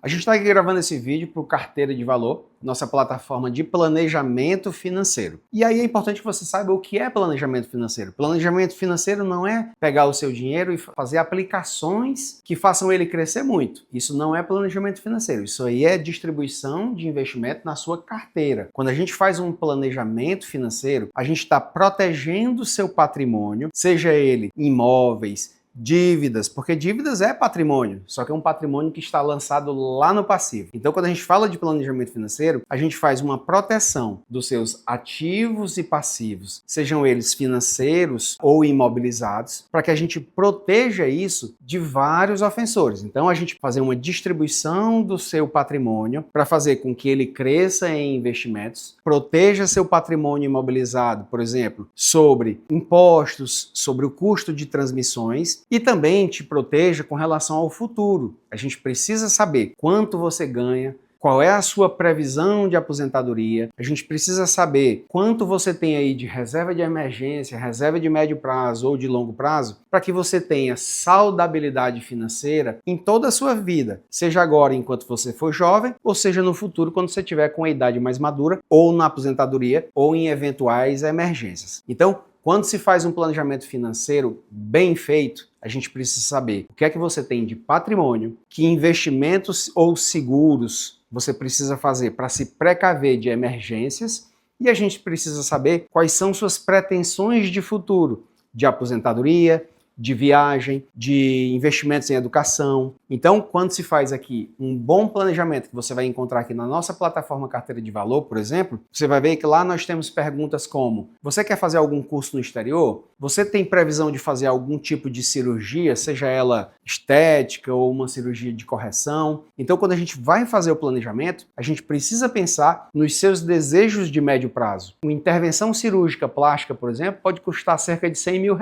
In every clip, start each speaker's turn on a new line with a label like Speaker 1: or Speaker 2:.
Speaker 1: A gente está aqui gravando esse vídeo para o Carteira de Valor, nossa plataforma de planejamento financeiro. E aí é importante que você saiba o que é planejamento financeiro. Planejamento financeiro não é pegar o seu dinheiro e fazer aplicações que façam ele crescer muito. Isso não é planejamento financeiro. Isso aí é distribuição de investimento na sua carteira. Quando a gente faz um planejamento financeiro, a gente está protegendo o seu patrimônio, seja ele imóveis, dívidas, porque dívidas é patrimônio, só que é um patrimônio que está lançado lá no passivo. Então, quando a gente fala de planejamento financeiro, a gente faz uma proteção dos seus ativos e passivos, sejam eles financeiros ou imobilizados, para que a gente proteja isso de vários ofensores. Então, a gente fazer uma distribuição do seu patrimônio para fazer com que ele cresça em investimentos, proteja seu patrimônio imobilizado, por exemplo, sobre impostos, sobre o custo de transmissões, e também te proteja com relação ao futuro. A gente precisa saber quanto você ganha, qual é a sua previsão de aposentadoria, a gente precisa saber quanto você tem aí de reserva de emergência, reserva de médio prazo ou de longo prazo, para que você tenha saudabilidade financeira em toda a sua vida, seja agora enquanto você for jovem, ou seja no futuro quando você tiver com a idade mais madura, ou na aposentadoria, ou em eventuais emergências. Então, quando se faz um planejamento financeiro bem feito, a gente precisa saber o que é que você tem de patrimônio, que investimentos ou seguros você precisa fazer para se precaver de emergências, e a gente precisa saber quais são suas pretensões de futuro, de aposentadoria, de viagem, de investimentos em educação. Então, quando se faz aqui um bom planejamento, que você vai encontrar aqui na nossa plataforma Carteira de Valor, por exemplo, você vai ver que lá nós temos perguntas como: você quer fazer algum curso no exterior? Você tem previsão de fazer algum tipo de cirurgia, seja ela estética ou uma cirurgia de correção? Então, quando a gente vai fazer o planejamento, a gente precisa pensar nos seus desejos de médio prazo. Uma intervenção cirúrgica plástica, por exemplo, pode custar cerca de R$100 mil.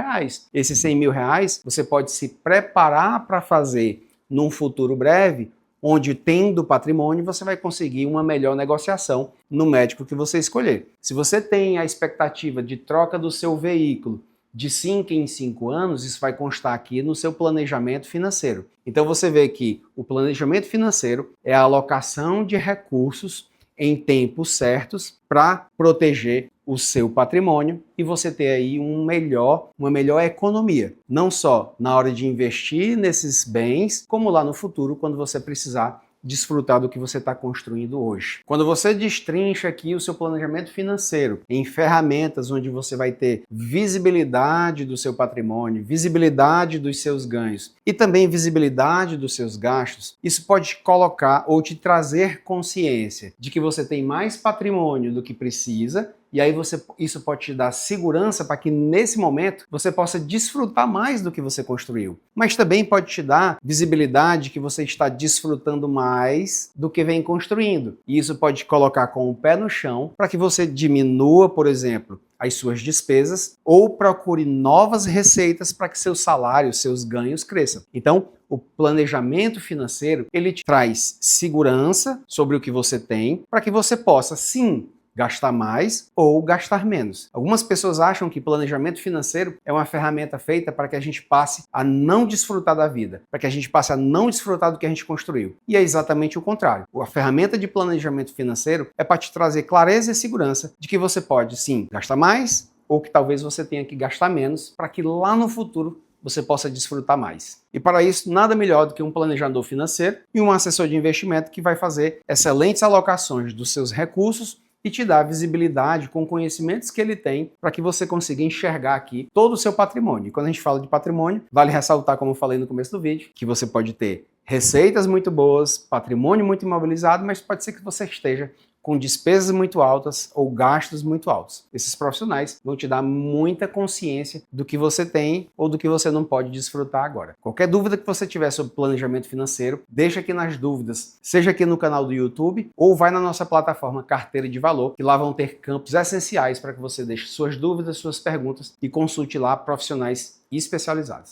Speaker 1: Esses R$100 mil você pode se preparar para fazer num futuro breve, onde, tendo patrimônio, você vai conseguir uma melhor negociação no médico que você escolher. Se você tem a expectativa de troca do seu veículo de 5 em 5 anos, isso vai constar aqui no seu planejamento financeiro. Então você vê que o planejamento financeiro é a alocação de recursos em tempos certos para proteger o seu patrimônio e você ter aí uma melhor economia. Não só na hora de investir nesses bens, como lá no futuro, quando você precisar desfrutar do que você está construindo hoje. Quando você destrincha aqui o seu planejamento financeiro em ferramentas onde você vai ter visibilidade do seu patrimônio, visibilidade dos seus ganhos e também visibilidade dos seus gastos, isso pode te colocar ou te trazer consciência de que você tem mais patrimônio do que precisa. E aí isso pode te dar segurança para que nesse momento você possa desfrutar mais do que você construiu. Mas também pode te dar visibilidade que você está desfrutando mais do que vem construindo. E isso pode te colocar com o pé no chão para que você diminua, por exemplo, as suas despesas ou procure novas receitas para que seu salário, seus ganhos cresçam. Então, o planejamento financeiro, ele te traz segurança sobre o que você tem para que você possa, sim, gastar mais ou gastar menos. Algumas pessoas acham que planejamento financeiro é uma ferramenta feita para que a gente passe a não desfrutar da vida, para que a gente passe a não desfrutar do que a gente construiu. E é exatamente o contrário. A ferramenta de planejamento financeiro é para te trazer clareza e segurança de que você pode, sim, gastar mais ou que talvez você tenha que gastar menos para que lá no futuro você possa desfrutar mais. E para isso, nada melhor do que um planejador financeiro e um assessor de investimento que vai fazer excelentes alocações dos seus recursos e te dá visibilidade com conhecimentos que ele tem para que você consiga enxergar aqui todo o seu patrimônio. E quando a gente fala de patrimônio, vale ressaltar, como eu falei no começo do vídeo, que você pode ter receitas muito boas, patrimônio muito imobilizado, mas pode ser que você esteja com despesas muito altas ou gastos muito altos. Esses profissionais vão te dar muita consciência do que você tem ou do que você não pode desfrutar agora. Qualquer dúvida que você tiver sobre planejamento financeiro, deixa aqui nas dúvidas, seja aqui no canal do YouTube ou vai na nossa plataforma Carteira de Valor, que lá vão ter campos essenciais para que você deixe suas dúvidas, suas perguntas e consulte lá profissionais especializados.